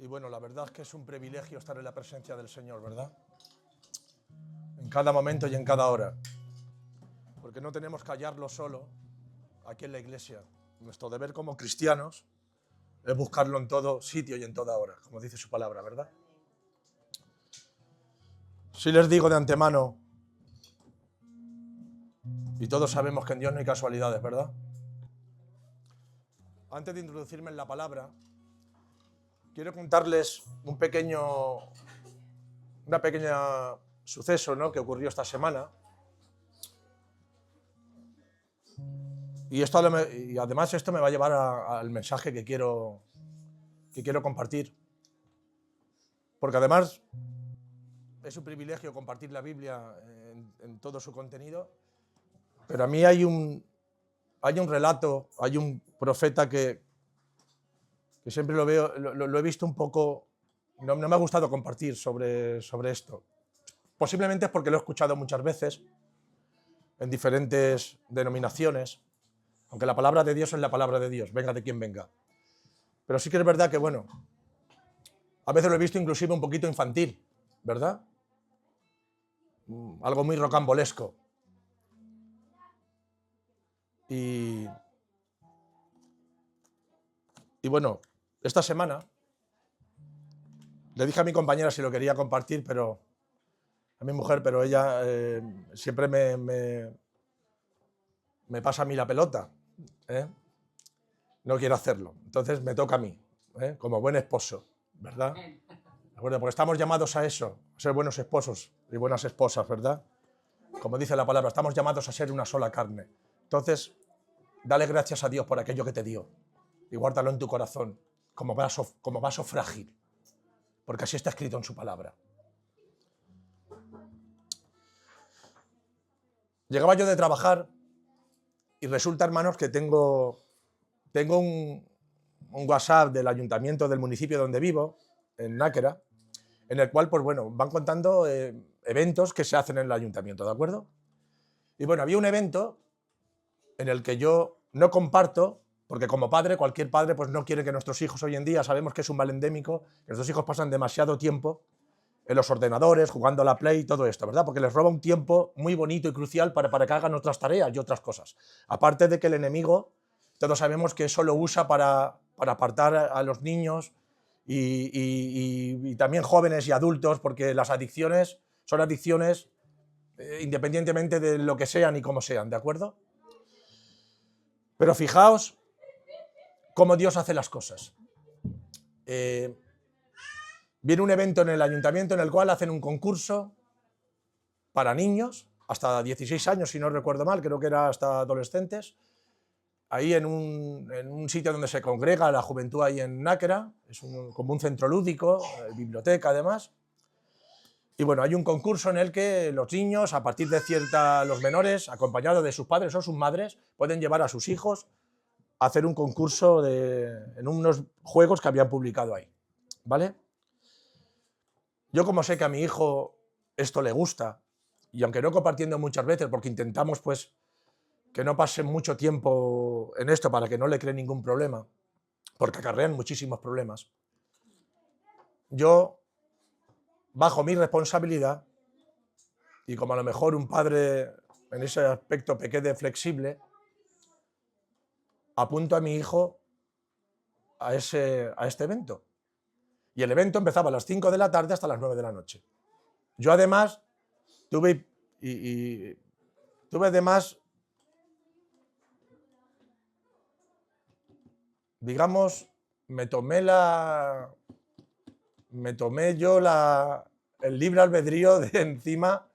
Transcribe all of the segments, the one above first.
Y bueno, la verdad es que es un privilegio estar en la presencia del Señor, ¿verdad? En cada momento y en cada hora. Porque no tenemos que hallarlo solo aquí en la iglesia. Nuestro deber como cristianos es buscarlo en todo sitio y en toda hora, como dice su palabra, ¿verdad? Sí les digo de antemano, y todos sabemos que en Dios no hay casualidades, ¿verdad? Antes de introducirme en la palabra, quiero contarles un pequeño suceso, ¿no?, que ocurrió esta semana. Y además esto me va a llevar al mensaje que quiero compartir. Porque además es un privilegio compartir la Biblia en todo su contenido. Pero a mí hay un relato, hay un profeta que siempre lo veo, lo he visto un poco, no me ha gustado compartir sobre esto. Posiblemente es porque lo he escuchado muchas veces en diferentes denominaciones, aunque la palabra de Dios es la palabra de Dios, venga de quien venga. Pero sí que es verdad que, bueno, a veces lo he visto inclusive un poquito infantil, ¿verdad? Algo muy rocambolesco. Y bueno, esta semana le dije a mi compañera si lo quería compartir, pero a mi mujer, pero ella siempre me pasa a mí la pelota, ¿eh? No quiero hacerlo. Entonces me toca a mí, como buen esposo, ¿verdad? ¿De acuerdo? Porque estamos llamados a eso, a ser buenos esposos y buenas esposas, ¿verdad? Como dice la palabra, estamos llamados a ser una sola carne. Entonces, dale gracias a Dios por aquello que te dio y guárdalo en tu corazón como vaso frágil, porque así está escrito en su palabra. Llegaba yo de trabajar y resulta, hermanos, que tengo un WhatsApp del ayuntamiento del municipio donde vivo, en Náquera, en el cual, pues bueno, van contando eventos que se hacen en el ayuntamiento, ¿de acuerdo? Y bueno, había un evento en el que yo no comparto, porque como padre, cualquier padre pues no quiere que nuestros hijos hoy en día, sabemos que es un mal endémico, que nuestros hijos pasan demasiado tiempo en los ordenadores, jugando a la Play y todo esto, ¿verdad? Porque les roba un tiempo muy bonito y crucial para que hagan otras tareas y otras cosas. Aparte de que el enemigo, todos sabemos que eso lo usa para apartar a los niños y también jóvenes y adultos, porque las adicciones son adicciones independientemente de lo que sean y cómo sean, ¿de acuerdo? Pero fijaos cómo Dios hace las cosas. Viene un evento en el ayuntamiento en el cual hacen un concurso para niños, hasta 16 años, si no recuerdo mal, creo que era hasta adolescentes, ahí en un sitio donde se congrega la juventud ahí en Náquera, es como un centro lúdico, biblioteca además. Y bueno, hay un concurso en el que los niños, a partir de los menores, acompañados de sus padres o sus madres, pueden llevar a sus hijos a hacer un concurso en unos juegos que habían publicado ahí, ¿vale? Yo, como sé que a mi hijo esto le gusta, y aunque no compartiendo muchas veces, porque intentamos pues que no pase mucho tiempo en esto para que no le cree ningún problema, porque acarrean muchísimos problemas, yo, bajo mi responsabilidad, y como a lo mejor un padre en ese aspecto pequé de flexible, apunto a mi hijo a este evento. Y el evento empezaba a las 5 de la tarde hasta las 9 de la noche. Yo además tuve además, digamos, me tomé yo el libre albedrío de encima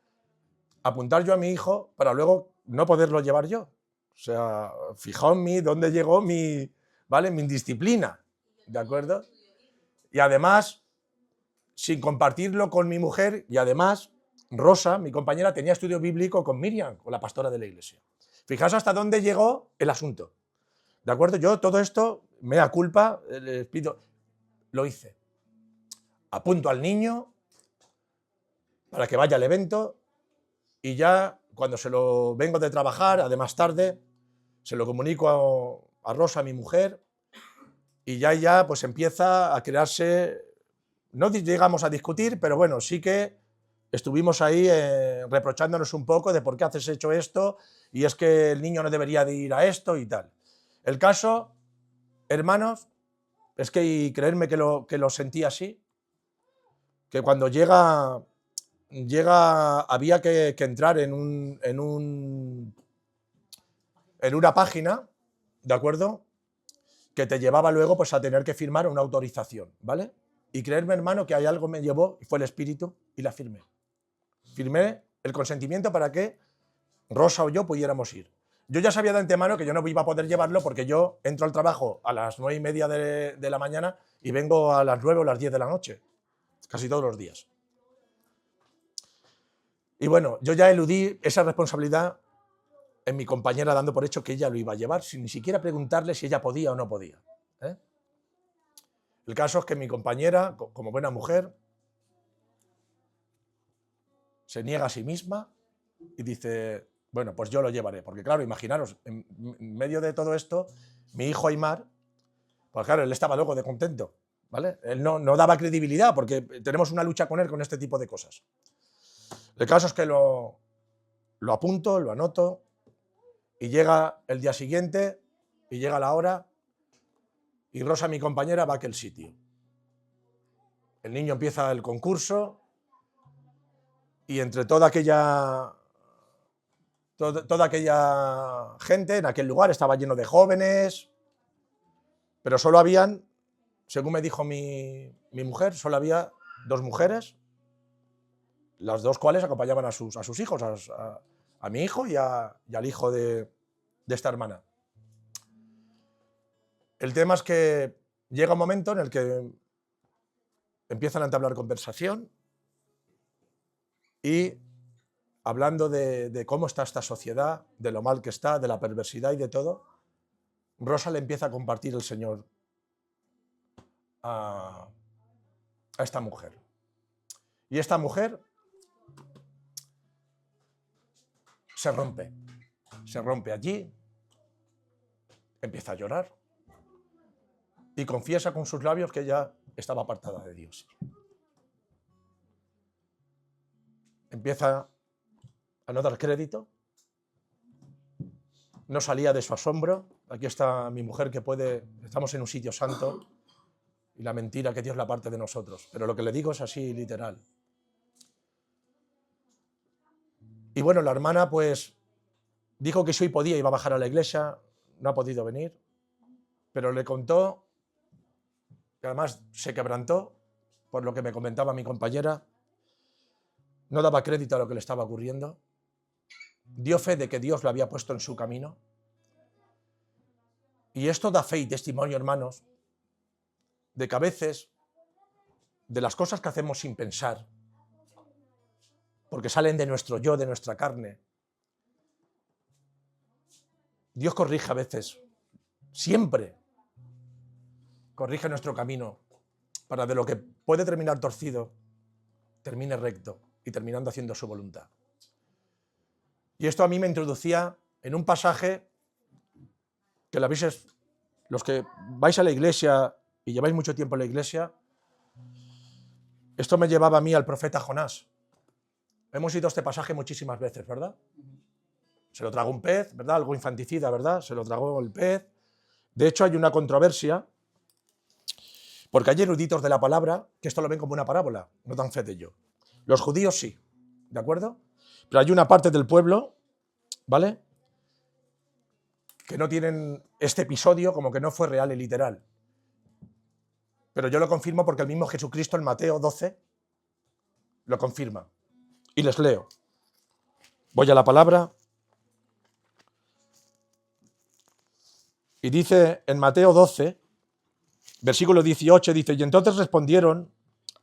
apuntar yo a mi hijo para luego no poderlo llevar yo. O sea, fijaos en mí dónde llegó mi indisciplina, ¿de acuerdo? Y además, sin compartirlo con mi mujer, y además, Rosa, mi compañera, tenía estudio bíblico con Miriam, con la pastora de la iglesia. Fijaos hasta dónde llegó el asunto, ¿de acuerdo? Yo todo esto, mea culpa, les pido, lo hice. Apunto al niño para que vaya al evento y ya cuando se lo vengo de trabajar, además tarde, se lo comunico a Rosa, mi mujer, y ya pues empieza a crearse No llegamos a discutir, pero bueno, sí que estuvimos ahí reprochándonos un poco de por qué haces hecho esto y es que el niño no debería de ir a esto y tal. El caso, hermanos, es que, y creerme que lo sentí así, que cuando había que entrar en una página, ¿de acuerdo? Que te llevaba luego pues, a tener que firmar una autorización, ¿vale? Y creerme, hermano, que hay algo me llevó, y fue el espíritu, y la firmé. Firmé el consentimiento para que Rosa o yo pudiéramos ir. Yo ya sabía de antemano que yo no iba a poder llevarlo porque yo entro al trabajo a las 9:30 de la mañana y vengo a las 9 o las 10 de la noche, casi todos los días. Y bueno, yo ya eludí esa responsabilidad en mi compañera dando por hecho que ella lo iba a llevar sin ni siquiera preguntarle si ella podía o no podía. El caso es que mi compañera, como buena mujer, se niega a sí misma y dice, bueno, pues yo lo llevaré. Porque claro, imaginaros, en medio de todo esto, mi hijo Aymar, pues claro, él estaba loco de contento, ¿vale? Él no daba credibilidad porque tenemos una lucha con él con este tipo de cosas. El caso es que lo apunto, lo anoto y llega el día siguiente y llega la hora y Rosa, mi compañera, va a aquel sitio. El niño empieza el concurso y entre toda aquella gente en aquel lugar estaba lleno de jóvenes, pero solo habían, según me dijo mi mujer, solo había 2 mujeres, las 2 cuales acompañaban a sus hijos, a mi hijo y al hijo de esta hermana. El tema es que llega un momento en el que empiezan a entablar conversación y hablando de cómo está esta sociedad, de lo mal que está, de la perversidad y de todo, Rosa le empieza a compartir el Señor a esta mujer. Y esta mujer se rompe allí, empieza a llorar y confiesa con sus labios que ella estaba apartada de Dios. Empieza a no dar crédito, no salía de su asombro. Aquí está mi mujer que estamos en un sitio santo y la mentira que Dios la parte de nosotros. Pero lo que le digo es así, literal. Y bueno, la hermana pues dijo que si hoy podía iba a bajar a la iglesia, no ha podido venir, pero le contó, que además se quebrantó, por lo que me comentaba mi compañera, no daba crédito a lo que le estaba ocurriendo, dio fe de que Dios lo había puesto en su camino. Y esto da fe y testimonio, hermanos, de que a veces, de las cosas que hacemos sin pensar, porque salen de nuestro yo, de nuestra carne, Dios corrige a veces, siempre corrige nuestro camino, para de lo que puede terminar torcido, termine recto y terminando haciendo su voluntad. Y esto a mí me introducía en un pasaje que los que vais a la iglesia y lleváis mucho tiempo en la iglesia, esto me llevaba a mí al profeta Jonás. Hemos ido a este pasaje muchísimas veces, ¿verdad? Se lo tragó un pez, ¿verdad? Algo infanticida, ¿verdad? Se lo tragó el pez. De hecho, hay una controversia, porque hay eruditos de la palabra que esto lo ven como una parábola, no dan fe de ello. Los judíos sí, ¿de acuerdo? Pero hay una parte del pueblo, ¿vale?, que no tienen este episodio como que no fue real y literal. Pero yo lo confirmo porque el mismo Jesucristo en Mateo 12 lo confirma. Y les leo. Voy a la palabra. Y dice en Mateo 12, versículo 18, dice, y entonces respondieron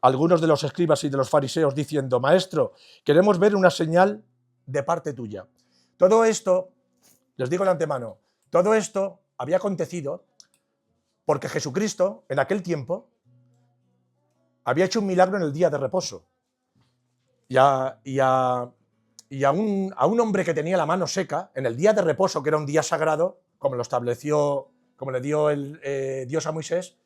algunos de los escribas y de los fariseos diciendo, Maestro, queremos ver una señal de parte tuya. Todo esto, les digo de antemano, todo esto había acontecido porque Jesucristo, en aquel tiempo, había hecho un milagro en el día de reposo. Y a un hombre que tenía la mano seca, en el día de reposo, que era un día sagrado, como lo estableció, como le dio Dios a Moisés,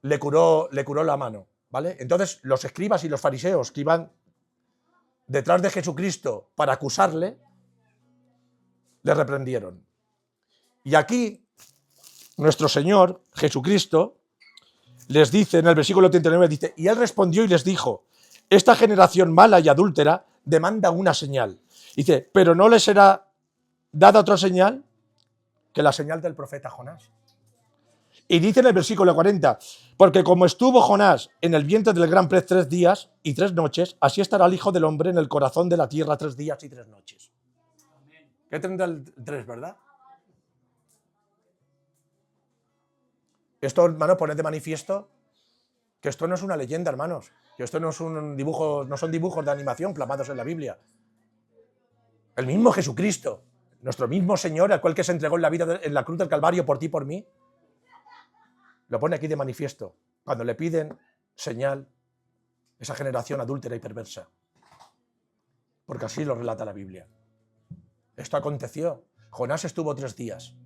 le curó la mano, ¿vale? Entonces los escribas y los fariseos que iban detrás de Jesucristo para acusarle, le reprendieron. Y aquí nuestro Señor Jesucristo les dice en el versículo 39, dice, y él respondió y les dijo, esta generación mala y adúltera demanda una señal. Dice, pero no les será dada otra señal que la señal del profeta Jonás. Y dice en el versículo 40, porque como estuvo Jonás en el vientre del gran pez 3 días y 3 noches, así estará el Hijo del Hombre en el corazón de la tierra 3 días y 3 noches. ¿Qué tendrá el 3, verdad? Esto, hermano, pone de manifiesto que esto no es una leyenda, hermanos, que esto no es un dibujo, no son dibujos de animación plasmados en la Biblia. El mismo Jesucristo, nuestro mismo Señor, al cual que se entregó en la vida en la cruz del Calvario por ti y por mí, lo pone aquí de manifiesto, cuando le piden señal esa generación adúltera y perversa. Porque así lo relata la Biblia. Esto aconteció. Jonás estuvo 3 días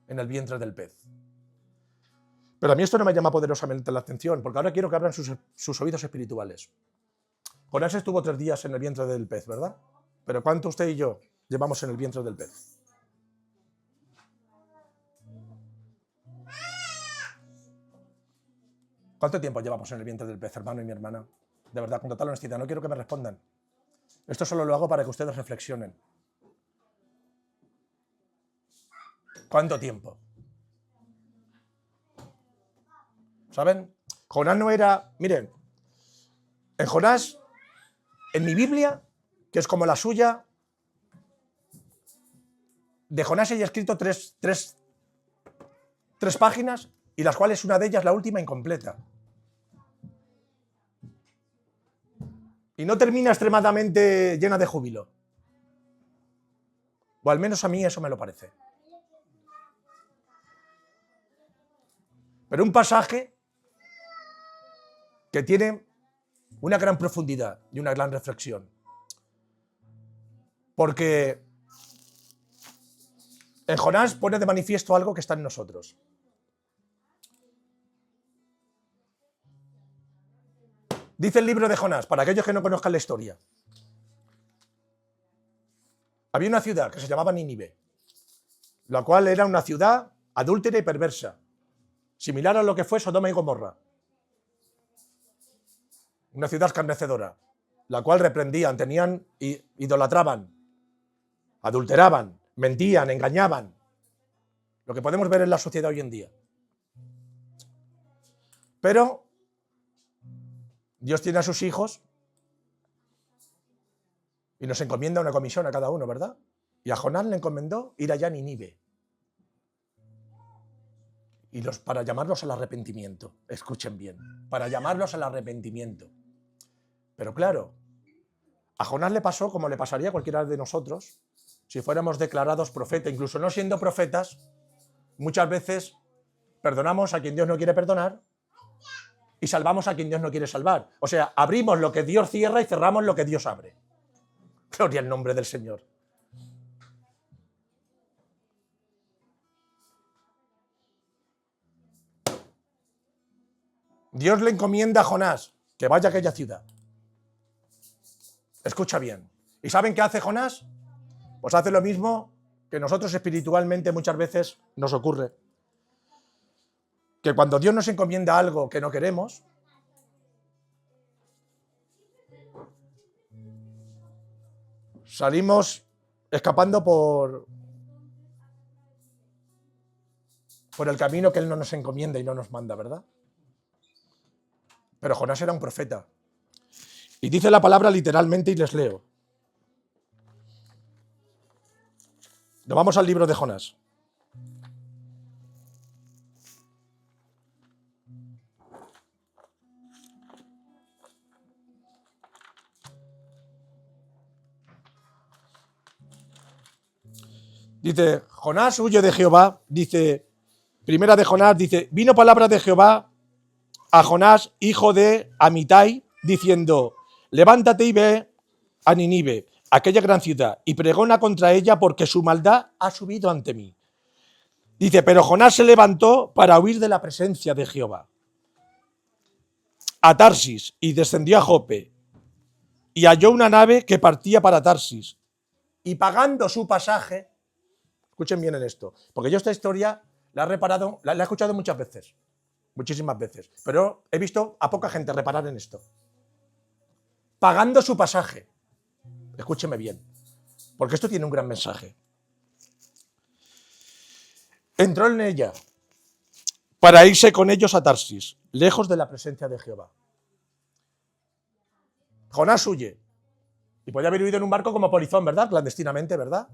en el vientre del pez. Pero a mí esto no me llama poderosamente la atención, porque ahora quiero que abran sus oídos espirituales. Jonás estuvo 3 días en el vientre del pez, ¿verdad? Pero ¿cuánto usted y yo llevamos en el vientre del pez? ¿Cuánto tiempo llevamos en el vientre del pez, hermano y mi hermana? De verdad, con total honestidad, no quiero que me respondan. Esto solo lo hago para que ustedes reflexionen. ¿Cuánto tiempo? ¿Saben? Jonás no era... Miren, en Jonás, en mi Biblia, que es como la suya, de Jonás he escrito tres páginas, y las cuales una de ellas, la última, incompleta. Y no termina extremadamente llena de júbilo. O al menos a mí eso me lo parece. Pero un pasaje que tiene una gran profundidad y una gran reflexión. Porque en Jonás pone de manifiesto algo que está en nosotros. Dice el libro de Jonás, para aquellos que no conozcan la historia. Había una ciudad que se llamaba Nínive, la cual era una ciudad adúltera y perversa, similar a lo que fue Sodoma y Gomorra. Una ciudad escarnecedora, la cual reprendían, tenían, idolatraban, adulteraban, mentían, engañaban. Lo que podemos ver en la sociedad hoy en día. Pero Dios tiene a sus hijos y nos encomienda una comisión a cada uno, ¿verdad? Y a Jonás le encomendó ir allá a Nínive. Para llamarlos al arrepentimiento. Escuchen bien. Para llamarlos al arrepentimiento. Pero claro, a Jonás le pasó como le pasaría a cualquiera de nosotros si fuéramos declarados profeta. Incluso no siendo profetas, muchas veces perdonamos a quien Dios no quiere perdonar y salvamos a quien Dios no quiere salvar. O sea, abrimos lo que Dios cierra y cerramos lo que Dios abre. Gloria al nombre del Señor. Dios le encomienda a Jonás que vaya a aquella ciudad. Escucha bien. ¿Y saben qué hace Jonás? Pues hace lo mismo que nosotros espiritualmente muchas veces nos ocurre. Que cuando Dios nos encomienda algo que no queremos, salimos escapando por el camino que Él no nos encomienda y no nos manda, ¿verdad? Pero Jonás era un profeta. Y dice la palabra literalmente y les leo. Nos vamos al libro de Jonás. Dice, Jonás huye de Jehová, dice, primera de Jonás, dice, vino palabra de Jehová a Jonás, hijo de Amitai, diciendo, levántate y ve a Nínive, aquella gran ciudad, y pregona contra ella porque su maldad ha subido ante mí. Dice, pero Jonás se levantó para huir de la presencia de Jehová. a Tarsis y descendió a Jope y halló una nave que partía para Tarsis y pagando su pasaje, escuchen bien en esto, porque yo esta historia la he escuchado muchas veces, muchísimas veces, pero he visto a poca gente reparar en esto. Pagando su pasaje, escúcheme bien, porque esto tiene un gran mensaje. Entró en ella para irse con ellos a Tarsis, lejos de la presencia de Jehová. Jonás huye. Y podía haber huido en un barco como polizón, ¿verdad? Clandestinamente, ¿verdad?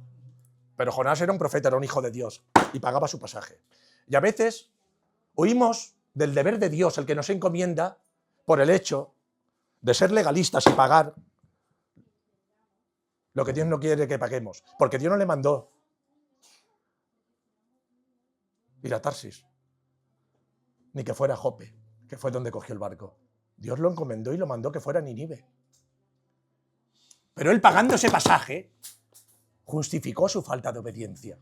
Pero Jonás era un profeta, era un hijo de Dios y pagaba su pasaje. Y a veces huimos del deber de Dios, el que nos encomienda, por el hecho de ser legalistas y pagar lo que Dios no quiere que paguemos. Porque Dios no le mandó ir a Tarsis, ni que fuera a Jope, que fue donde cogió el barco. Dios lo encomendó y lo mandó que fuera a Nínive. Pero él, pagando ese pasaje, justificó su falta de obediencia.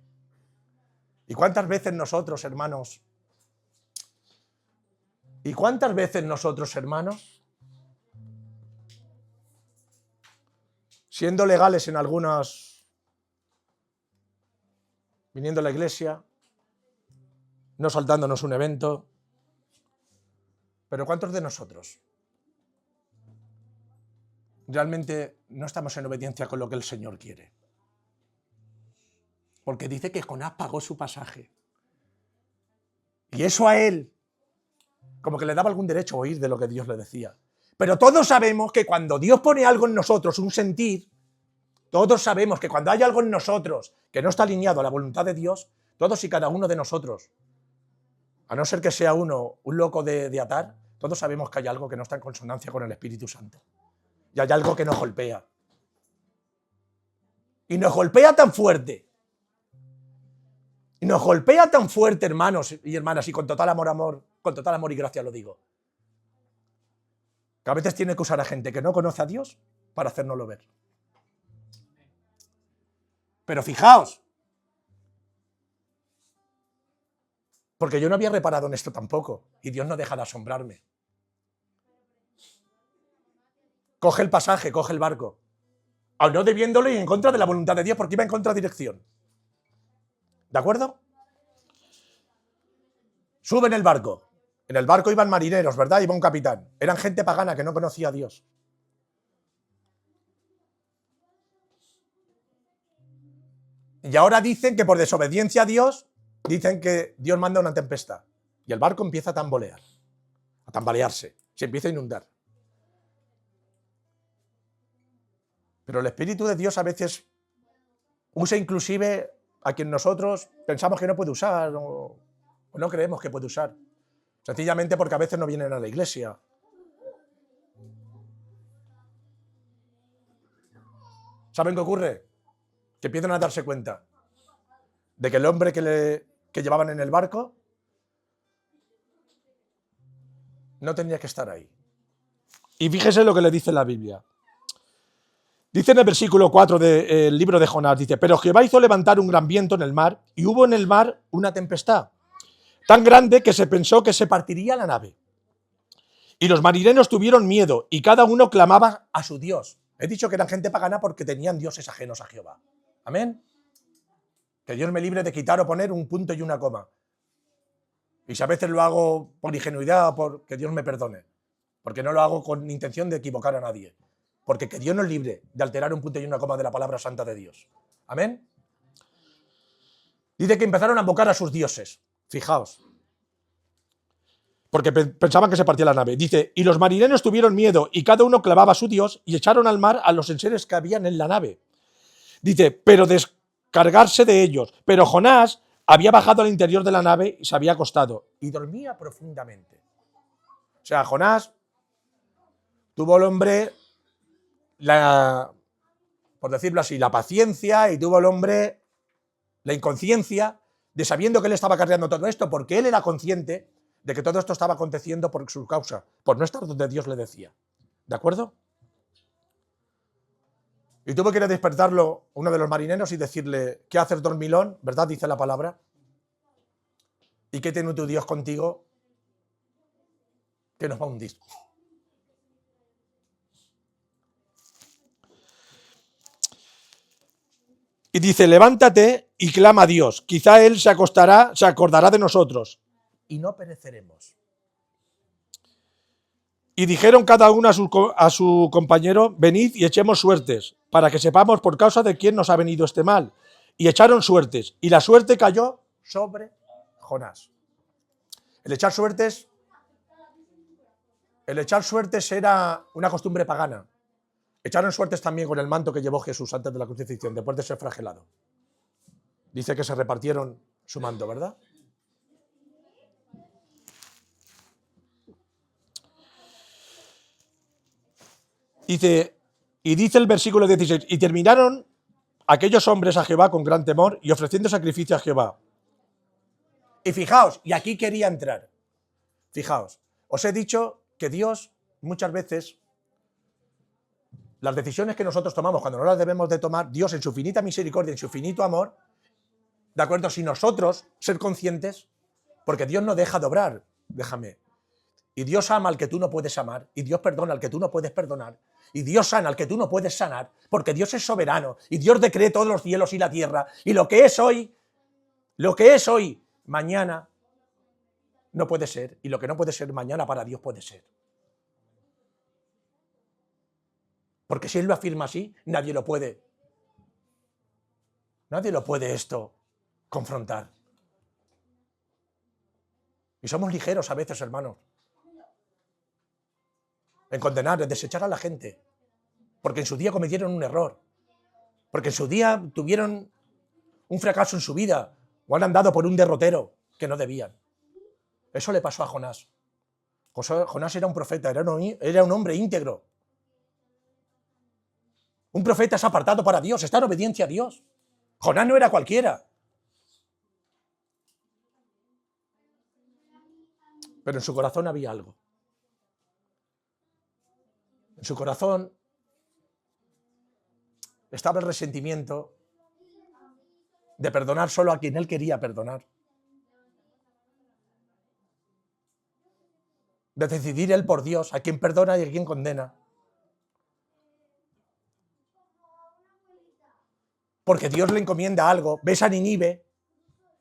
¿Y cuántas veces nosotros, hermanos, siendo legales en algunas, viniendo a la iglesia, no saltándonos un evento, pero cuántos de nosotros realmente no estamos en obediencia con lo que el Señor quiere? Porque dice que Jonás pagó su pasaje. Y eso a él, como que le daba algún derecho a oír de lo que Dios le decía. Pero todos sabemos que cuando Dios pone algo en nosotros, un sentir, todos sabemos que cuando hay algo en nosotros que no está alineado a la voluntad de Dios, todos y cada uno de nosotros, a no ser que sea uno un loco de atar, todos sabemos que hay algo que no está en consonancia con el Espíritu Santo. Y hay algo que nos golpea. Y nos golpea tan fuerte. Y nos golpea tan fuerte, hermanos y hermanas, y con total amor y gracia lo digo, que a veces tiene que usar a gente que no conoce a Dios para hacérnoslo ver. Pero fijaos, porque yo no había reparado en esto tampoco, y Dios no deja de asombrarme. Coge el pasaje, coge el barco, aun no debiéndolo y en contra de la voluntad de Dios, porque iba en contradirección. ¿De acuerdo? Sube en el barco. En el barco iban marineros, ¿verdad? Iba un capitán. Eran gente pagana que no conocía a Dios. Y ahora dicen que por desobediencia a Dios, dicen que Dios manda una tempestad. Y el barco empieza a tambalearse, se empieza a inundar. Pero el Espíritu de Dios a veces usa inclusive a quien nosotros pensamos que no puede usar o no creemos que puede usar. Sencillamente porque a veces no vienen a la iglesia. ¿Saben qué ocurre? Que empiezan a darse cuenta de que el hombre que llevaban en el barco no tenía que estar ahí. Y fíjese lo que le dice la Biblia. Dice en el versículo 4 del libro de Jonás, dice, pero Jehová hizo levantar un gran viento en el mar y hubo en el mar una tempestad tan grande que se pensó que se partiría la nave. Y los marineros tuvieron miedo y cada uno clamaba a su Dios. He dicho que eran gente pagana porque tenían dioses ajenos a Jehová. Amén. Que Dios me libre de quitar o poner un punto y una coma. Y si a veces lo hago por ingenuidad, que Dios me perdone. Porque no lo hago con intención de equivocar a nadie. Porque que Dios nos libre de alterar un punto y una coma de la palabra santa de Dios. Amén. Dice que empezaron a invocar a sus dioses. Fijaos. Porque pensaban que se partía la nave. Dice, y los marineros tuvieron miedo y cada uno clamaba a su Dios y echaron al mar a los enseres que habían en la nave. Dice, pero descargarse de ellos. Pero Jonás había bajado al interior de la nave y se había acostado. Y dormía profundamente. O sea, Jonás tuvo el hombre, por decirlo así, la paciencia, y tuvo el hombre la inconsciencia de sabiendo que él estaba cargando todo esto, porque él era consciente de que todo esto estaba aconteciendo por su causa, por no estar donde Dios le decía. ¿De acuerdo? Y tuvo que ir a despertarlo uno de los marineros y decirle, ¿qué haces, dormilón? ¿Verdad? Dice la palabra. ¿Y qué tiene tu Dios contigo? Que nos va a hundir. Y dice, levántate y clama a Dios. Quizá Él se acordará de nosotros. Y no pereceremos. Y dijeron cada uno a su compañero, venid y echemos suertes, para que sepamos por causa de quién nos ha venido este mal. Y echaron suertes. Y la suerte cayó sobre Jonás. El echar suertes era una costumbre pagana. Echaron suertes también con el manto que llevó Jesús antes de la crucifixión, después de ser flagelado. Dice que se repartieron su manto, ¿verdad? Dice el versículo 16, y terminaron aquellos hombres a Jehová con gran temor y ofreciendo sacrificio a Jehová. Y fijaos, y aquí quería entrar. Fijaos, os he dicho que Dios muchas veces, las decisiones que nosotros tomamos cuando no las debemos de tomar, Dios en su finita misericordia, en su finito amor, ¿de acuerdo? Si nosotros ser conscientes, porque Dios no deja de obrar, déjame. Y Dios ama al que tú no puedes amar, y Dios perdona al que tú no puedes perdonar, y Dios sana al que tú no puedes sanar, porque Dios es soberano, y Dios decreta todos los cielos y la tierra, y lo que es hoy, mañana no puede ser, y lo que no puede ser mañana para Dios puede ser. Porque si Él lo afirma así, nadie lo puede esto confrontar. Y somos ligeros a veces, hermanos, en condenar, en desechar a la gente, porque en su día cometieron un error, porque en su día tuvieron un fracaso en su vida, o han andado por un derrotero que no debían. Eso le pasó a Jonás. Jonás era un profeta, era un hombre íntegro. Un profeta es apartado para Dios, está en obediencia a Dios. Jonás no era cualquiera. Pero en su corazón había algo. En su corazón estaba el resentimiento de perdonar solo a quien él quería perdonar. De decidir él por Dios a quien perdona y a quien condena. Porque Dios le encomienda algo. Ves a Nínive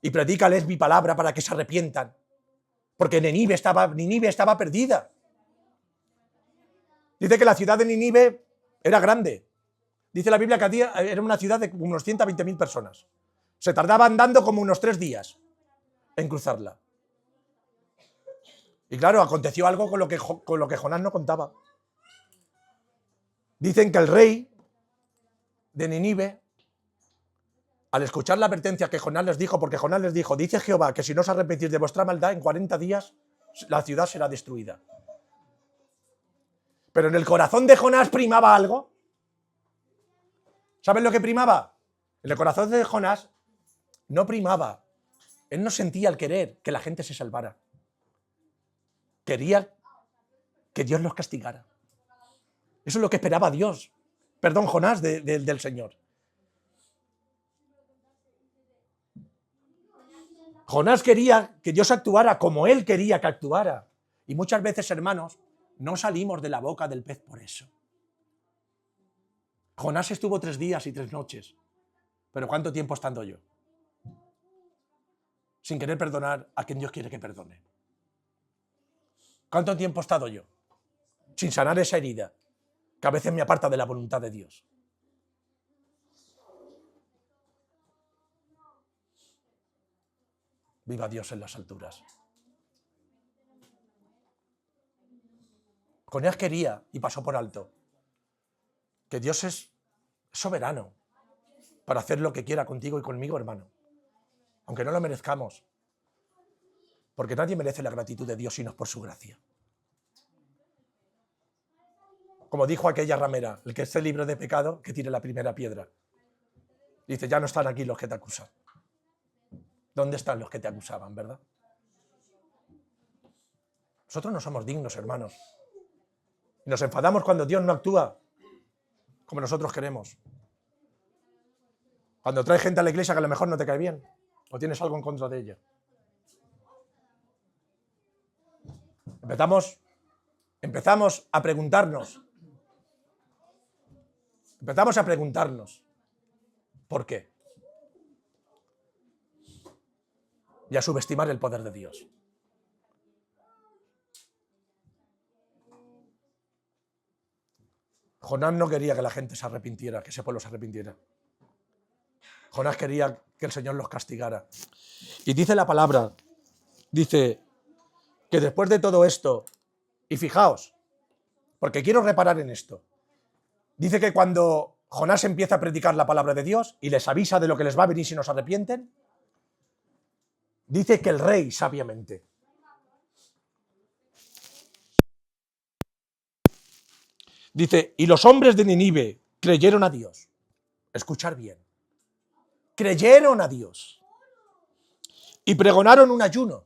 y predícales mi palabra para que se arrepientan. Porque Nínive estaba perdida. Dice que la ciudad de Nínive era grande. Dice la Biblia que era una ciudad de unos 120.000 personas. Se tardaba andando como unos 3 días en cruzarla. Y claro, aconteció algo con lo que Jonás no contaba. Dicen que el rey de Nínive, al escuchar la advertencia que Jonás les dijo, porque Jonás les dijo, dice Jehová que si no os arrepentís de vuestra maldad, en 40 días la ciudad será destruida. Pero en el corazón de Jonás primaba algo. ¿Saben lo que primaba? En el corazón de Jonás no primaba. Él no sentía el querer que la gente se salvara. Quería que Dios los castigara. Eso es lo que esperaba Dios. Perdón, Jonás del Señor. Jonás quería que Dios actuara como él quería que actuara. Y muchas veces, hermanos, no salimos de la boca del pez por eso. Jonás estuvo 3 días y 3 noches. Pero ¿cuánto tiempo estando yo? Sin querer perdonar a quien Dios quiere que perdone. ¿Cuánto tiempo he estado yo? Sin sanar esa herida que a veces me aparta de la voluntad de Dios. Viva Dios en las alturas. Jonás quería, y pasó por alto, que Dios es soberano para hacer lo que quiera contigo y conmigo, hermano. Aunque no lo merezcamos. Porque nadie merece la gratitud de Dios sino por su gracia. Como dijo aquella ramera, el que esté libre de pecado, que tire la primera piedra. Dice, ya no están aquí los que te acusan. ¿Dónde están los que te acusaban, verdad? Nosotros no somos dignos, hermanos. Y nos enfadamos cuando Dios no actúa como nosotros queremos. Cuando trae gente a la iglesia que a lo mejor no te cae bien, o tienes algo en contra de ella. Empezamos a preguntarnos. ¿Por qué? y a subestimar el poder de Dios. Jonás no quería que la gente se arrepintiera, que ese pueblo se arrepintiera. Jonás quería que el Señor los castigara. Y dice la palabra, dice que después de todo esto, y fijaos, porque quiero reparar en esto, dice que cuando Jonás empieza a predicar la palabra de Dios y les avisa de lo que les va a venir si no se arrepienten, dice que el rey sabiamente dice, y los hombres de Nínive creyeron a Dios. Escuchar bien. Creyeron a Dios. Y pregonaron un ayuno.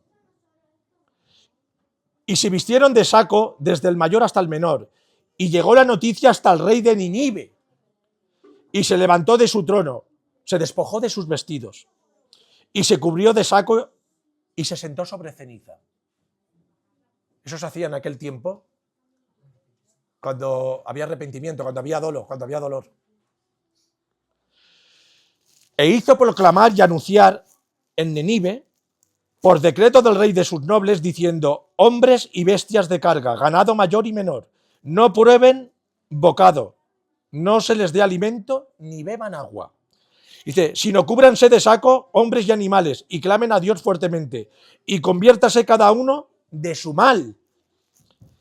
Y se vistieron de saco desde el mayor hasta el menor. Y llegó la noticia hasta el rey de Nínive. Y se levantó de su trono, se despojó de sus vestidos. Y se cubrió de saco y se sentó sobre ceniza. Eso se hacía en aquel tiempo, cuando había arrepentimiento, cuando había dolor. E hizo proclamar y anunciar en Nínive, por decreto del rey de sus nobles, diciendo, hombres y bestias de carga, ganado mayor y menor, no prueben bocado, no se les dé alimento, ni beban agua. Dice, sino cúbranse de saco hombres y animales, y clamen a Dios fuertemente, y conviértase cada uno de su mal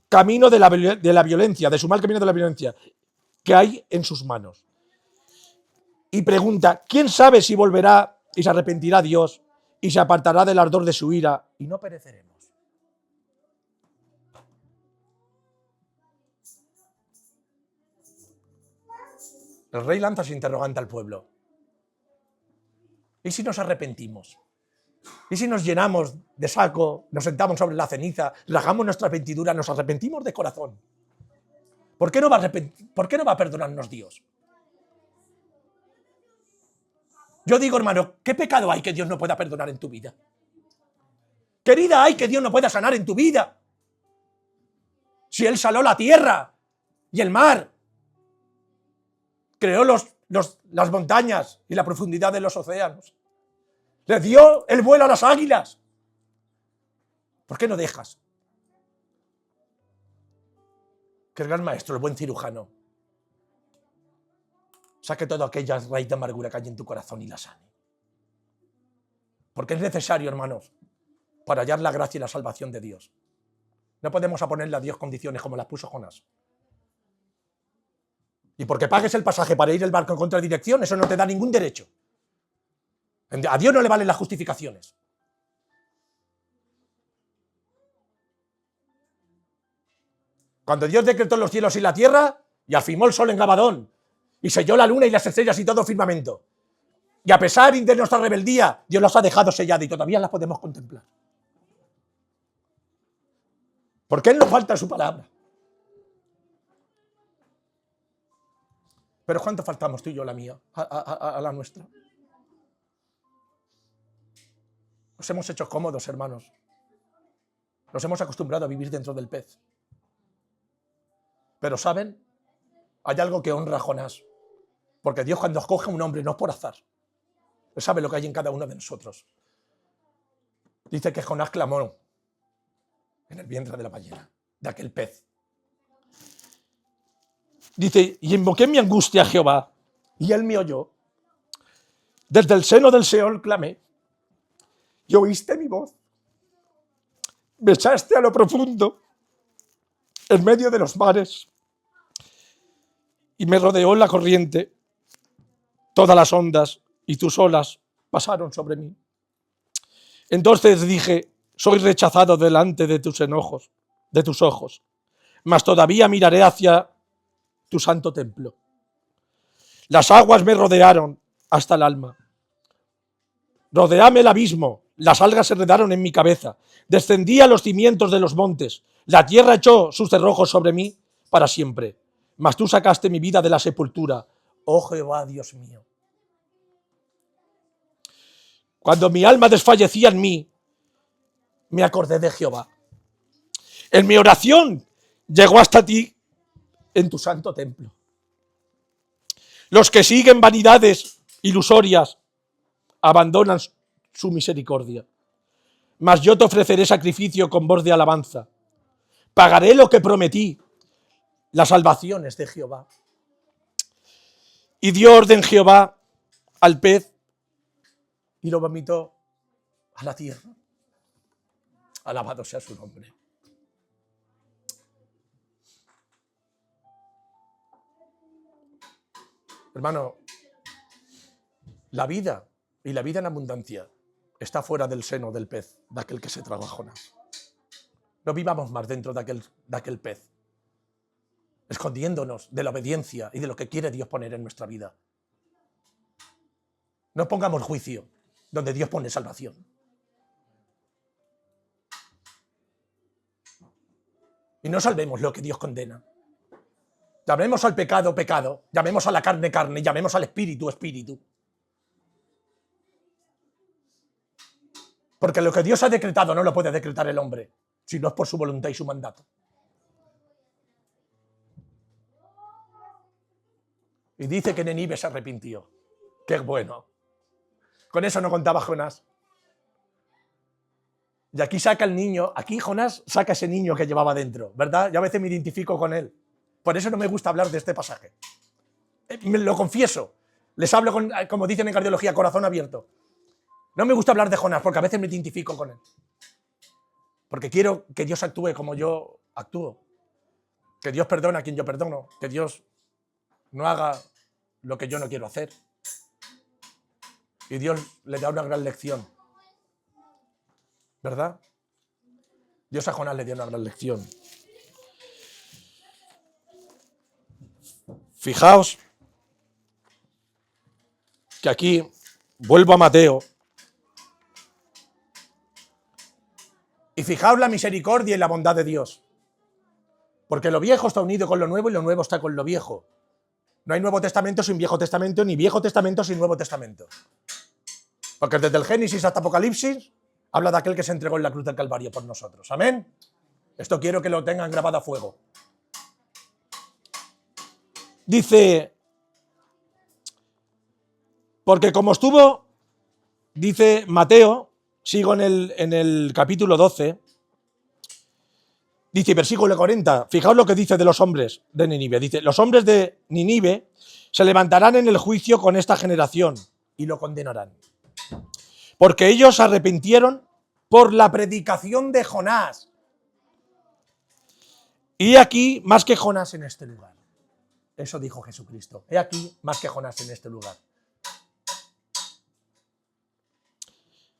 camino de la violencia, de su mal camino de la violencia que hay en sus manos. Y pregunta, ¿quién sabe si volverá y se arrepentirá Dios y se apartará del ardor de su ira y no pereceremos? El rey lanza su interrogante al pueblo. ¿Y si nos arrepentimos? ¿Y si nos llenamos de saco, nos sentamos sobre la ceniza, rasgamos nuestra vestidura, nos arrepentimos de corazón? ¿Por qué no va a perdonarnos Dios? Yo digo, hermano, ¿qué pecado hay que Dios no pueda perdonar en tu vida? ¿Qué herida hay que Dios no pueda sanar en tu vida? Si Él saló la tierra y el mar, creó las montañas y la profundidad de los océanos, le dio el vuelo a las águilas. ¿Por qué no dejas que el gran maestro, el buen cirujano, saque toda aquella raíz de amargura que hay en tu corazón y la sane? Porque es necesario, hermanos, para hallar la gracia y la salvación de Dios. No podemos ponerle a Dios condiciones como las puso Jonás. Y porque pagues el pasaje para ir el barco en contradirección, eso no te da ningún derecho. A Dios no le valen las justificaciones. Cuando Dios decretó los cielos y la tierra, y afirmó el sol en Gabadón, y selló la luna y las estrellas y todo firmamento, y a pesar de nuestra rebeldía, Dios los ha dejado selladas y todavía las podemos contemplar. Porque Él nos falta su palabra. Pero ¿cuánto faltamos tú y yo, la mía, a la nuestra? Nos hemos hecho cómodos, hermanos. Nos hemos acostumbrado a vivir dentro del pez. Pero ¿saben? Hay algo que honra a Jonás. Porque Dios, cuando escoge a un hombre, no es por azar. Él sabe lo que hay en cada uno de nosotros. Dice que Jonás clamó en el vientre de la ballena, de aquel pez. Dice, y invoqué mi angustia a Jehová, y Él me oyó. Desde el seno del Seol clamé, y oíste mi voz. Me echaste a lo profundo, en medio de los mares, y me rodeó la corriente. Todas las ondas y tus olas pasaron sobre mí. Entonces dije, soy rechazado delante de tus enojos, de tus ojos, mas todavía miraré hacia tu santo templo. Las aguas me rodearon hasta el alma. Rodeáme el abismo, las algas se enredaron en mi cabeza. Descendí a los cimientos de los montes. La tierra echó sus cerrojos sobre mí para siempre. Mas tú sacaste mi vida de la sepultura. Oh Jehová, Dios mío. Cuando mi alma desfallecía en mí, me acordé de Jehová. En mi oración llegó hasta ti en tu santo templo. Los que siguen vanidades ilusorias abandonan su misericordia. mas yo te ofreceré sacrificio con voz de alabanza. Pagaré lo que prometí, la salvación es de Jehová. Y dio orden Jehová al pez y lo vomitó a la tierra. Alabado sea su nombre. Hermano, la vida y la vida en abundancia está fuera del seno del pez, de aquel que se tragó a Jonás. No vivamos más dentro de aquel pez, escondiéndonos de la obediencia y de lo que quiere Dios poner en nuestra vida. No pongamos juicio donde Dios pone salvación. Y no salvemos lo que Dios condena. Llamemos al pecado, pecado. Llamemos a la carne, carne. Llamemos al espíritu, espíritu. Porque lo que Dios ha decretado no lo puede decretar el hombre, si no es por su voluntad y su mandato. Y dice que Nínive se arrepintió. ¡Qué bueno! Con eso no contaba Jonás. Y aquí saca el niño, aquí Jonás saca ese niño que llevaba dentro, ¿verdad? Yo a veces me identifico con él. Por eso no me gusta hablar de este pasaje. Me lo confieso. Les hablo, como dicen en cardiología, corazón abierto. No me gusta hablar de Jonás porque a veces me identifico con él. Porque quiero que Dios actúe como yo actúo. Que Dios perdone a quien yo perdono. Que Dios no haga lo que yo no quiero hacer. Y Dios le da una gran lección. ¿Verdad? Dios a Jonás le dio una gran lección. Fijaos que aquí vuelvo a Mateo. Y fijaos la misericordia y la bondad de Dios. Porque lo viejo está unido con lo nuevo y lo nuevo está con lo viejo. No hay Nuevo Testamento sin Viejo Testamento, ni Viejo Testamento sin Nuevo Testamento. Porque desde el Génesis hasta Apocalipsis habla de aquel que se entregó en la cruz del Calvario por nosotros. ¿Amén? Esto quiero que lo tengan grabado a fuego. Dice, porque como estuvo, dice Mateo, sigo en el capítulo 12, dice, versículo 40, fijaos lo que dice de los hombres de Nínive. Dice, los hombres de Nínive se levantarán en el juicio con esta generación y lo condenarán. Porque ellos se arrepintieron por la predicación de Jonás. Y aquí más que Jonás en este lugar. Eso dijo Jesucristo. He aquí más que Jonás en este lugar.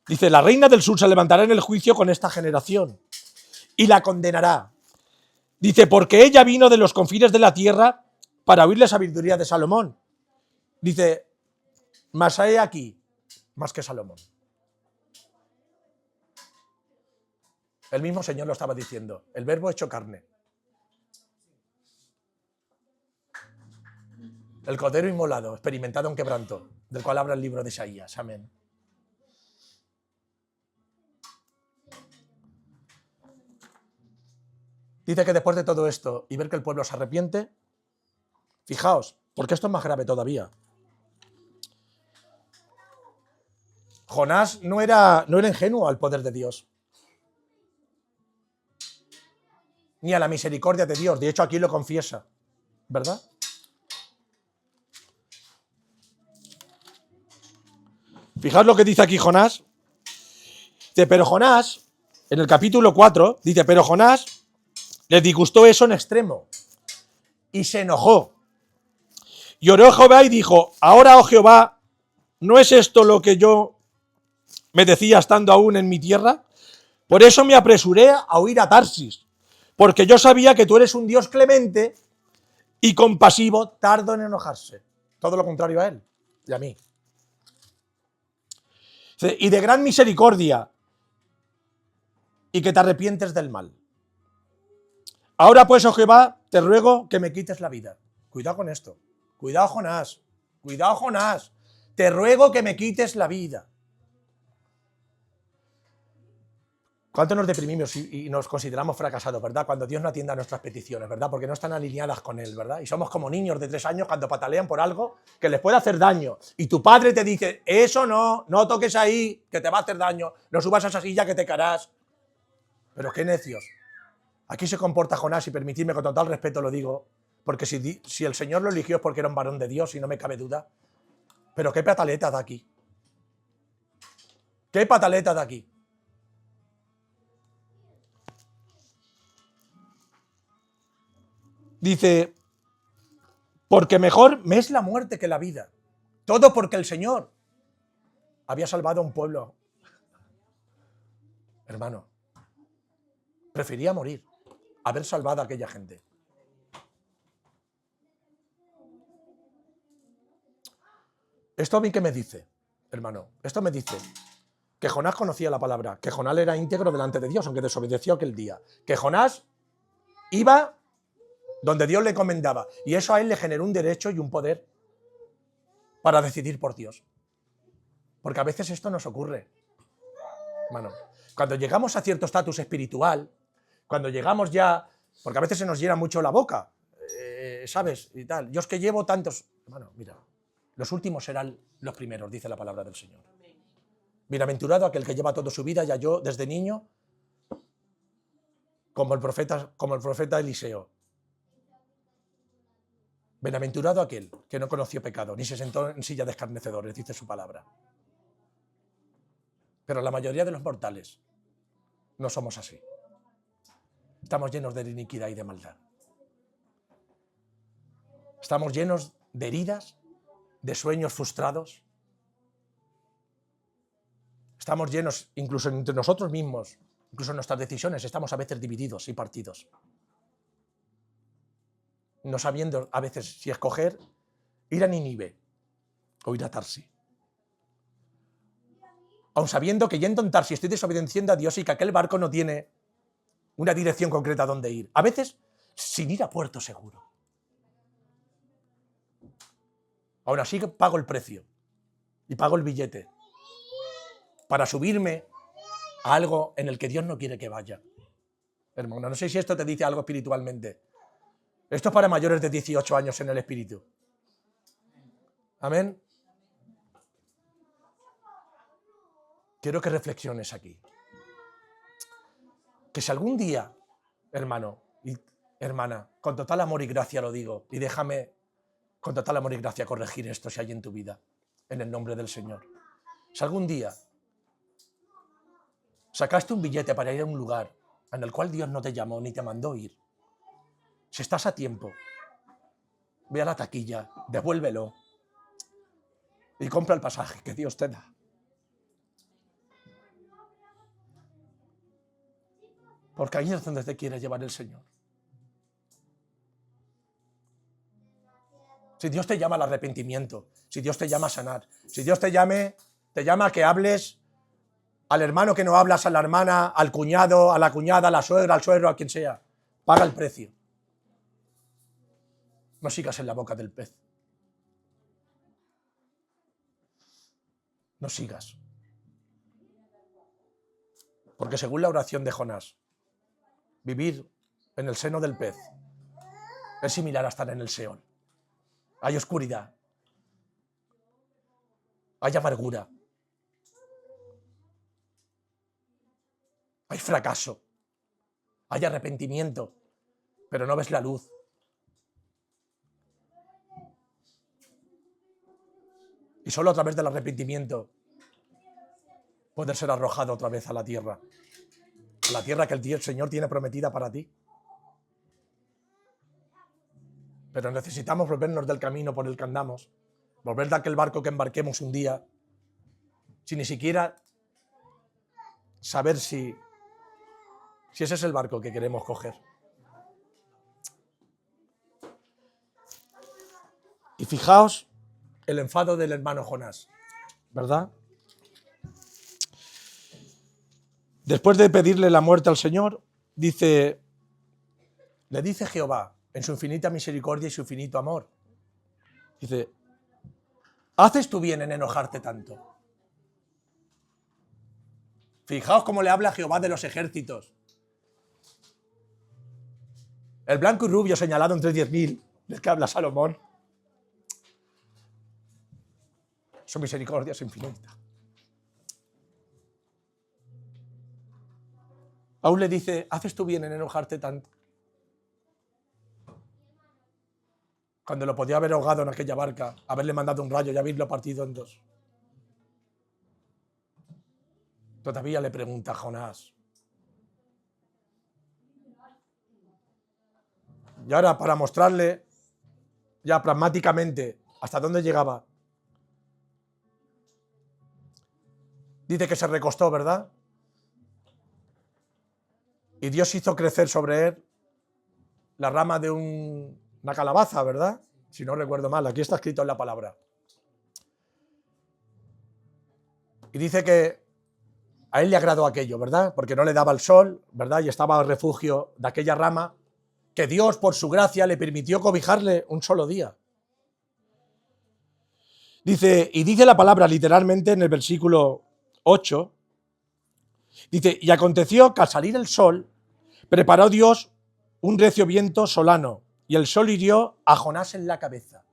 Dice, la reina del sur se levantará en el juicio con esta generación y la condenará. Dice, porque ella vino de los confines de la tierra para oír la sabiduría de Salomón. Dice, mas he aquí más que Salomón. El mismo Señor lo estaba diciendo. El verbo hecho carne. El cordero inmolado, experimentado en quebranto, del cual habla el libro de Isaías. Amén. Dice que después de todo esto y ver que el pueblo se arrepiente, fijaos, porque esto es más grave todavía. Jonás no era ingenuo al poder de Dios, ni a la misericordia de Dios. De hecho, aquí lo confiesa, ¿verdad? Fijaos lo que dice aquí Jonás. Dice, pero Jonás, en el capítulo 4, dice, pero Jonás le disgustó eso en extremo y se enojó. Y oró a Jehová y dijo, ahora, oh Jehová, ¿no es esto lo que yo me decía estando aún en mi tierra? Por eso me apresuré a huir a Tarsis, porque yo sabía que tú eres un Dios clemente y compasivo, tardo en enojarse. Todo lo contrario a él y a mí. Y de gran misericordia, y que te arrepientes del mal. Ahora pues, oh Jehová, te ruego que me quites la vida. Cuidado con esto. Cuidado, Jonás. Cuidado, Jonás. Te ruego que me quites la vida. ¿Cuánto nos deprimimos y nos consideramos fracasados, verdad? Cuando Dios no atienda a nuestras peticiones, ¿verdad? Porque no están alineadas con Él, ¿verdad? Y somos como niños de 3 años cuando patalean por algo que les puede hacer daño. Y tu padre te dice, eso no toques ahí, que te va a hacer daño, no subas a esa silla que te caerás. Pero qué necios. Aquí se comporta Jonás, y permitidme con total respeto lo digo, porque si el Señor lo eligió es porque era un varón de Dios y no me cabe duda. Pero qué pataleta de aquí. ¿Qué pataleta de aquí? Dice, porque mejor me es la muerte que la vida. Todo porque el Señor había salvado a un pueblo. Hermano, prefería morir, haber salvado a aquella gente. ¿Esto a mí qué me dice, hermano? Esto me dice que Jonás conocía la palabra, que Jonás era íntegro delante de Dios, aunque desobedeció aquel día. Que Jonás iba donde Dios le encomendaba, y eso a él le generó un derecho y un poder para decidir por Dios. Porque a veces esto nos ocurre, hermano. Cuando llegamos a cierto estatus espiritual, cuando llegamos ya, porque a veces se nos llena mucho la boca, ¿sabes? Y tal. Yo es que llevo tantos... Hermano, mira, los últimos serán los primeros, dice la palabra del Señor. Bienaventurado aquel que lleva toda su vida, ya yo desde niño, como el profeta Eliseo. Bienaventurado aquel que no conoció pecado, ni se sentó en silla de escarnecedores, dice su palabra. Pero la mayoría de los mortales no somos así. Estamos llenos de iniquidad y de maldad. Estamos llenos de heridas, de sueños frustrados. Estamos llenos, incluso entre nosotros mismos, incluso en nuestras decisiones, estamos a veces divididos y partidos. No sabiendo a veces si escoger ir a Nínive o ir a Tarsi. Aun sabiendo que yendo en Tarsi estoy desobedeciendo a Dios y que aquel barco no tiene una dirección concreta a dónde ir. A veces sin ir a puerto seguro. Aún así pago el precio y pago el billete para subirme a algo en el que Dios no quiere que vaya. Hermano, no sé si esto te dice algo espiritualmente. Esto es para mayores de 18 años en el espíritu. Amén. Quiero que reflexiones aquí. Que si algún día, hermano y hermana, con total amor y gracia lo digo, y déjame con total amor y gracia corregir esto si hay en tu vida, en el nombre del Señor. Si algún día sacaste un billete para ir a un lugar en el cual Dios no te llamó ni te mandó ir, si estás a tiempo, ve a la taquilla, devuélvelo y compra el pasaje que Dios te da. Porque ahí es donde te quiere llevar el Señor. Si Dios te llama al arrepentimiento, si Dios te llama a sanar, si Dios te llama a que hables al hermano que no hablas, a la hermana, al cuñado, a la cuñada, a la suegra, al suegro, a quien sea, paga el precio. No sigas en la boca del pez. No sigas. Porque según la oración de Jonás, vivir en el seno del pez es similar a estar en el Seol. Hay oscuridad, hay amargura, hay fracaso, hay arrepentimiento, pero no ves la luz. Y solo a través del arrepentimiento puedes ser arrojado otra vez a la tierra que el Señor tiene prometida para ti. Pero necesitamos volvernos del camino por el que andamos, volver de aquel barco que embarquemos un día, sin ni siquiera saber si ese es el barco que queremos coger. Y fijaos el enfado del hermano Jonás, ¿verdad? Después de pedirle la muerte al Señor, le dice Jehová, en su infinita misericordia y su infinito amor, dice, ¿haces tú bien en enojarte tanto? Fijaos cómo le habla Jehová de los ejércitos. El blanco y rubio señalado entre 10.000, del que habla Salomón. Su misericordia es infinita. Aún le dice, ¿haces tú bien en enojarte tanto? Cuando lo podía haber ahogado en aquella barca, haberle mandado un rayo y haberlo partido en dos. Todavía le pregunta a Jonás. Y ahora, para mostrarle ya pragmáticamente hasta dónde llegaba, dice que se recostó, ¿verdad? Y Dios hizo crecer sobre él la rama de una calabaza, ¿verdad? Si no recuerdo mal, aquí está escrito en la palabra. Y dice que a él le agradó aquello, ¿verdad? Porque no le daba el sol, ¿verdad? Y estaba al refugio de aquella rama que Dios, por su gracia, le permitió cobijarle un solo día. Dice, y dice la palabra literalmente en el versículo 8, dice, y aconteció que al salir el sol, preparó Dios un recio viento solano, y el sol hirió a Jonás en la cabeza.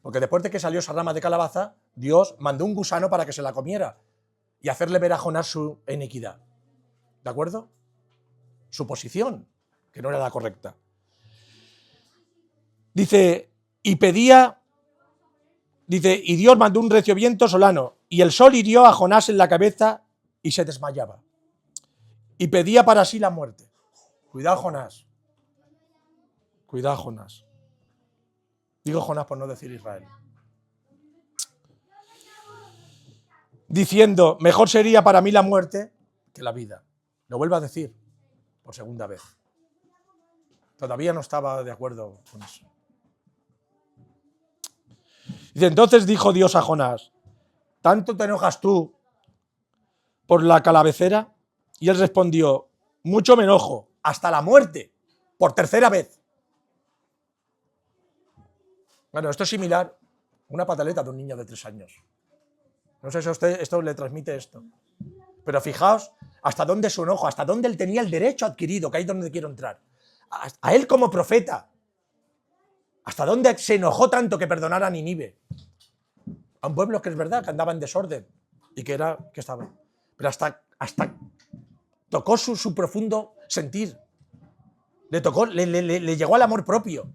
Porque después de que salió esa rama de calabaza, Dios mandó un gusano para que se la comiera y hacerle ver a Jonás su iniquidad. ¿De acuerdo? Su posición, que no era la correcta. Dice, y pedía, dice, y Dios mandó un recio viento solano, y el sol hirió a Jonás en la cabeza y se desmayaba. Y pedía para sí la muerte. Cuidado, Jonás. Cuidado, Jonás. Digo Jonás por no decir Israel. Diciendo, mejor sería para mí la muerte que la vida. Lo vuelvo a decir por segunda vez. Todavía no estaba de acuerdo con eso. Dice, entonces dijo Dios a Jonás, ¿tanto te enojas tú por la calavecera? Y él respondió, mucho me enojo, hasta la muerte, por tercera vez. Bueno, esto es similar a una pataleta de un niño de 3 años. No sé si a usted esto le transmite esto. Pero fijaos hasta dónde su enojo, hasta dónde él tenía el derecho adquirido, que ahí es donde quiero entrar. A él como profeta. Hasta dónde se enojó tanto que perdonara a Nínive. A un pueblo que es verdad, que andaba en desorden y que estaba. Pero hasta tocó su profundo sentir. Le llegó al amor propio.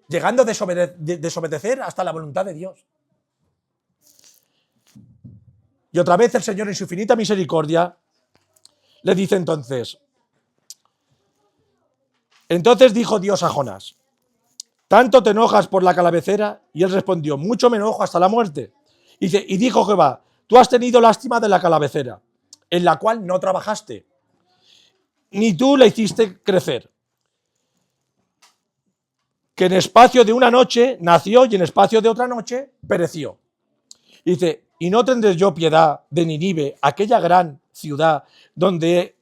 Llegando a desobedecer hasta la voluntad de Dios. Y otra vez el Señor en su infinita misericordia le dice entonces dijo Dios a Jonás, ¿tanto te enojas por la calavecera? Y él respondió, mucho me enojo hasta la muerte. Y dijo Jehová, tú has tenido lástima de la calavecera, en la cual no trabajaste, ni tú la hiciste crecer, que en espacio de una noche nació y en espacio de otra noche pereció. Dice, y no tendré yo piedad de Nínive, aquella gran ciudad donde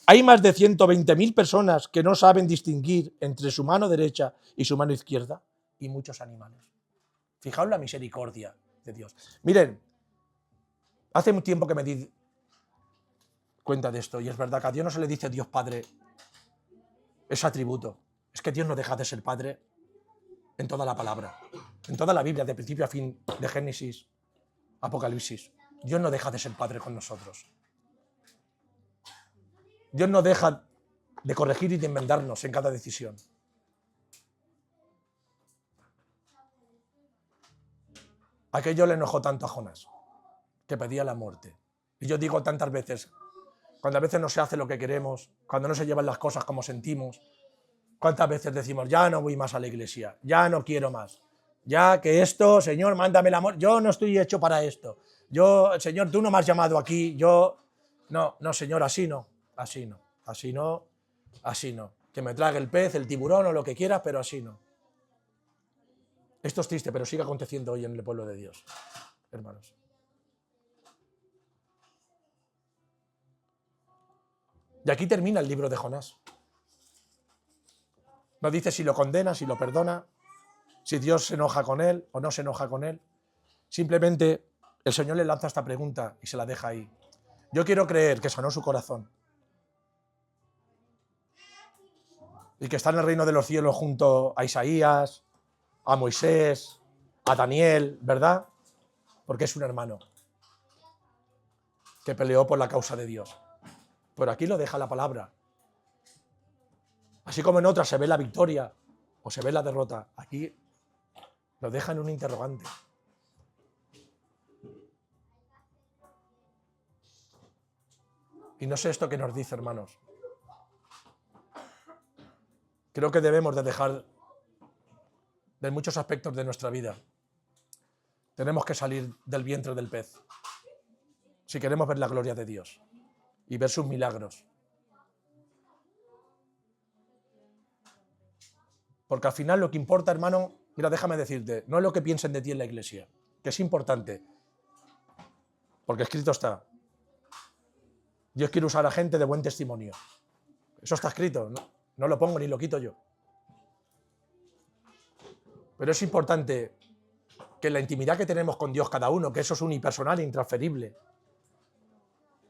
hay más de 120.000 personas que no saben distinguir entre su mano derecha y su mano izquierda, y muchos animales. Fijaos la misericordia de Dios. Miren, hace un tiempo que me di cuenta de esto, y es verdad que a Dios no se le dice Dios Padre, es atributo. Es que Dios no deja de ser Padre en toda la palabra, en toda la Biblia, de principio a fin, de Génesis, Apocalipsis. Dios no deja de ser Padre con nosotros. Dios no deja de corregir y de enmendarnos en cada decisión. Aquello le enojó tanto a Jonás, que pedía la muerte. Y yo digo tantas veces, cuando a veces no se hace lo que queremos, cuando no se llevan las cosas como sentimos, ¿cuántas veces decimos, ya no voy más a la iglesia, ya no quiero más? Ya que esto, Señor, mándame el amor, yo no estoy hecho para esto. Yo, Señor, tú no me has llamado aquí, yo... No, Señor, así no. Así no, así no, así no. Que me trague el pez, el tiburón o lo que quieras, pero así no. Esto es triste, pero sigue aconteciendo hoy en el pueblo de Dios, hermanos. Y aquí termina el libro de Jonás. No dice si lo condena, si lo perdona, si Dios se enoja con él o no se enoja con él. Simplemente el Señor le lanza esta pregunta y se la deja ahí. Yo quiero creer que sanó su corazón y que está en el reino de los cielos junto a Isaías, a Moisés, a Daniel, ¿verdad? Porque es un hermano que peleó por la causa de Dios. Pero aquí lo deja la palabra. Así como en otras se ve la victoria o se ve la derrota, aquí lo deja en un interrogante. Y no sé esto que nos dice, hermanos. Creo que debemos de dejar de muchos aspectos de nuestra vida. Tenemos que salir del vientre del pez si queremos ver la gloria de Dios y ver sus milagros. Porque al final lo que importa, hermano, mira, déjame decirte, no es lo que piensen de ti en la iglesia, que es importante, porque escrito está. Dios quiere usar a gente de buen testimonio. Eso está escrito, no lo pongo ni lo quito yo. Pero es importante que la intimidad que tenemos con Dios cada uno, que eso es unipersonal e intransferible,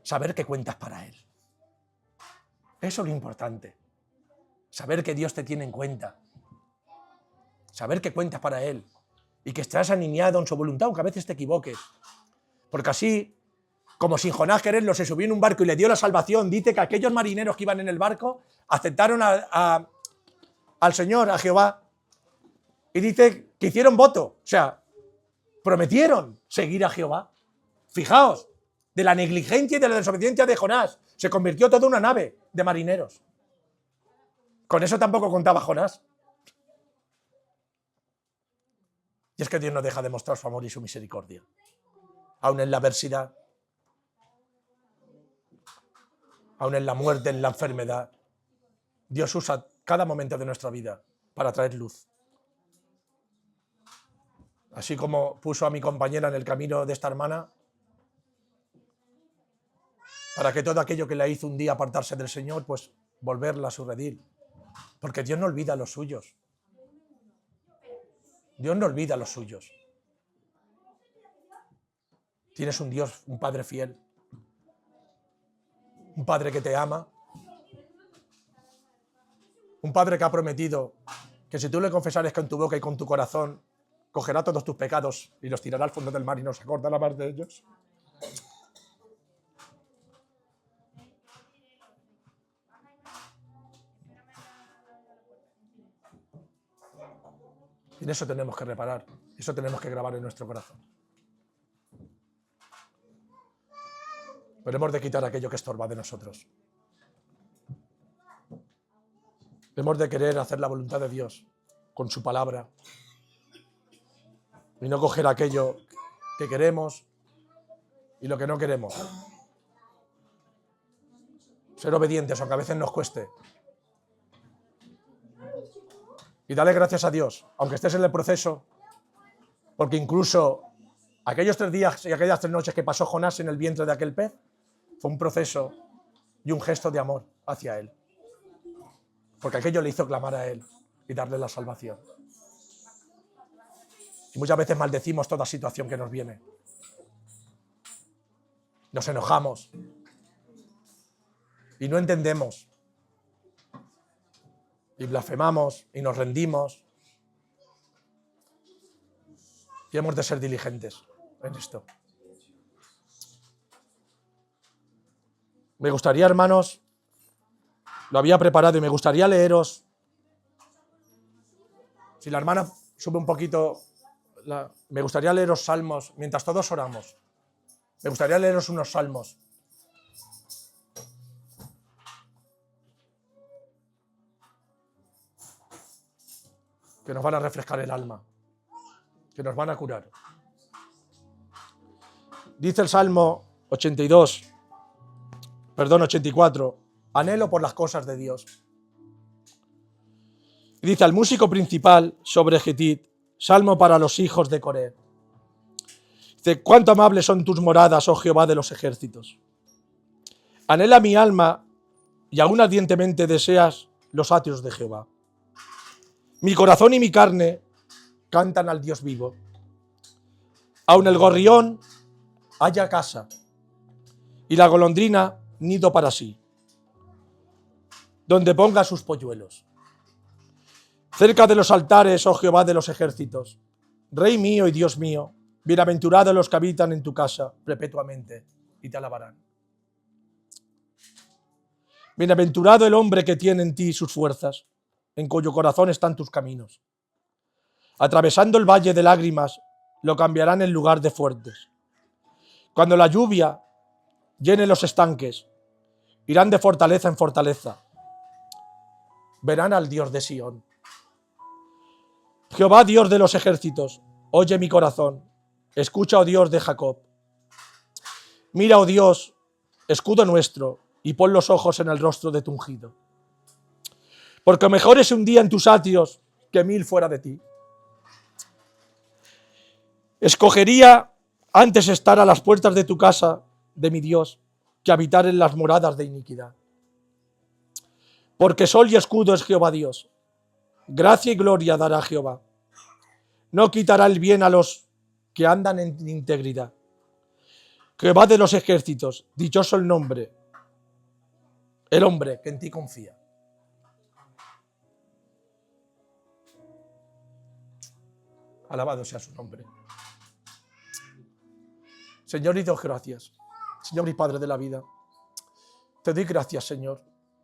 saber que cuentas para Él. Eso es lo importante. Saber que Dios te tiene en cuenta. Saber que cuentas para Él. Y que estás alineado en su voluntad, aunque a veces te equivoques. Porque así, como sin Jonás quererlo, se subió en un barco y le dio la salvación, dice que aquellos marineros que iban en el barco aceptaron al Señor, a Jehová. Y dice que hicieron voto. O sea, prometieron seguir a Jehová. Fijaos, de la negligencia y de la desobediencia de Jonás se convirtió toda una nave de marineros. Con eso tampoco contaba Jonás. Y es que Dios no deja de mostrar su amor y su misericordia. Aún en la adversidad, aún en la muerte, en la enfermedad, Dios usa cada momento de nuestra vida para traer luz. Así como puso a mi compañera en el camino de esta hermana, para que todo aquello que le hizo un día apartarse del Señor, pues volverla a su redil. Porque Dios no olvida a los suyos. Dios no olvida a los suyos. Tienes un Dios, un Padre fiel. Un Padre que te ama. Un Padre que ha prometido que si tú le confesares con tu boca y con tu corazón, cogerá todos tus pecados y los tirará al fondo del mar y no se acordará más de ellos. Y en eso tenemos que reparar. Eso tenemos que grabar en nuestro corazón. Pero hemos de quitar aquello que estorba de nosotros. Hemos de querer hacer la voluntad de Dios con su palabra y no coger aquello que queremos y lo que no queremos. Ser obedientes, aunque a veces nos cueste. Y dale gracias a Dios, aunque estés en el proceso, porque incluso aquellos 3 días y aquellas 3 noches que pasó Jonás en el vientre de aquel pez, fue un proceso y un gesto de amor hacia él. Porque aquello le hizo clamar a él y darle la salvación. Y muchas veces maldecimos toda situación que nos viene. Nos enojamos. Y no entendemos. Y blasfemamos y nos rendimos. Y hemos de ser diligentes en esto. Me gustaría, hermanos, lo había preparado y me gustaría leeros. Si la hermana sube un poquito, me gustaría leeros salmos mientras todos oramos. Me gustaría leeros unos salmos. Que nos van a refrescar el alma, que nos van a curar. Dice el Salmo 84, anhelo por las cosas de Dios. Y dice al músico principal sobre Gitit, salmo para los hijos de Coré. Dice, cuánto amables son tus moradas, oh Jehová de los ejércitos. Anhela mi alma y aún ardientemente deseas los atrios de Jehová. Mi corazón y mi carne cantan al Dios vivo. Aun el gorrión halla casa y la golondrina nido para sí, donde ponga sus polluelos. Cerca de los altares, oh Jehová de los ejércitos, Rey mío y Dios mío, bienaventurados los que habitan en tu casa perpetuamente y te alabarán. Bienaventurado el hombre que tiene en ti sus fuerzas, en cuyo corazón están tus caminos. Atravesando el valle de lágrimas, lo cambiarán en lugar de fuertes. Cuando la lluvia llene los estanques, irán de fortaleza en fortaleza. Verán al Dios de Sión. Jehová, Dios de los ejércitos, oye mi corazón. Escucha, oh Dios de Jacob. Mira, oh Dios, escudo nuestro, y pon los ojos en el rostro de tu ungido. Porque mejor es un día en tus atrios que 1000 fuera de ti. Escogería antes estar a las puertas de tu casa, de mi Dios, que habitar en las moradas de iniquidad. Porque sol y escudo es Jehová Dios. Gracia y gloria dará Jehová. No quitará el bien a los que andan en integridad. Jehová de los ejércitos, dichoso el nombre, el hombre que en ti confía. Alabado sea su nombre. Señor, y Dios, gracias. Señor y Padre de la vida, te doy gracias, Señor,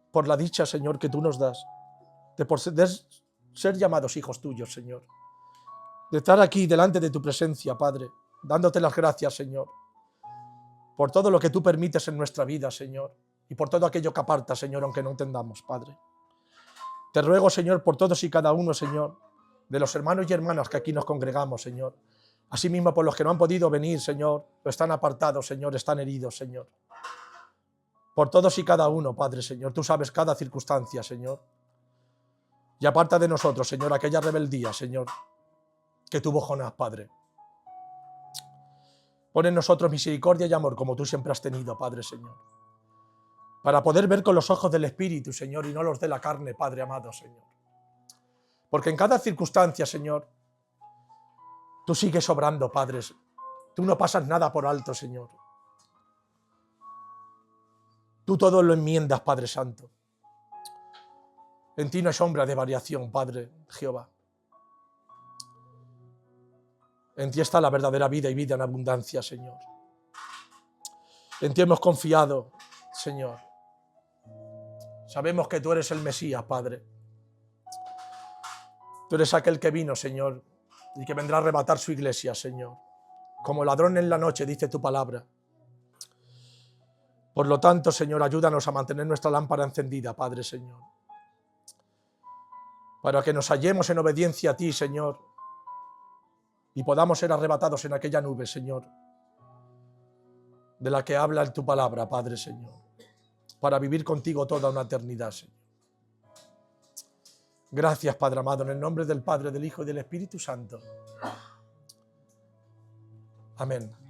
por la dicha, Señor, que tú nos das, de ser llamados hijos tuyos, Señor. De estar aquí delante de tu presencia, Padre, dándote las gracias, Señor, por todo lo que tú permites en nuestra vida, Señor, y por todo aquello que apartas, Señor, aunque no entendamos, Padre. Te ruego, Señor, por todos y cada uno, Señor, de los hermanos y hermanas que aquí nos congregamos, Señor. Asimismo, por los que no han podido venir, Señor, o están apartados, Señor, están heridos, Señor. Por todos y cada uno, Padre, Señor, tú sabes cada circunstancia, Señor. Y aparta de nosotros, Señor, aquella rebeldía, Señor, que tuvo Jonás, Padre. Pon en nosotros misericordia y amor, como tú siempre has tenido, Padre, Señor. Para poder ver con los ojos del Espíritu, Señor, y no los de la carne, Padre amado, Señor. Porque en cada circunstancia, Señor, tú sigues obrando, Padre. Tú no pasas nada por alto, Señor. Tú todo lo enmiendas, Padre Santo. En ti no hay sombra de variación, Padre Jehová. En ti está la verdadera vida y vida en abundancia, Señor. En ti hemos confiado, Señor. Sabemos que tú eres el Mesías, Padre. Tú eres aquel que vino, Señor, y que vendrá a arrebatar su iglesia, Señor. Como ladrón en la noche, dice tu palabra. Por lo tanto, Señor, ayúdanos a mantener nuestra lámpara encendida, Padre, Señor. Para que nos hallemos en obediencia a ti, Señor, y podamos ser arrebatados en aquella nube, Señor, de la que habla en tu palabra, Padre, Señor, para vivir contigo toda una eternidad, Señor. Gracias, Padre amado, en el nombre del Padre, del Hijo y del Espíritu Santo. Amén.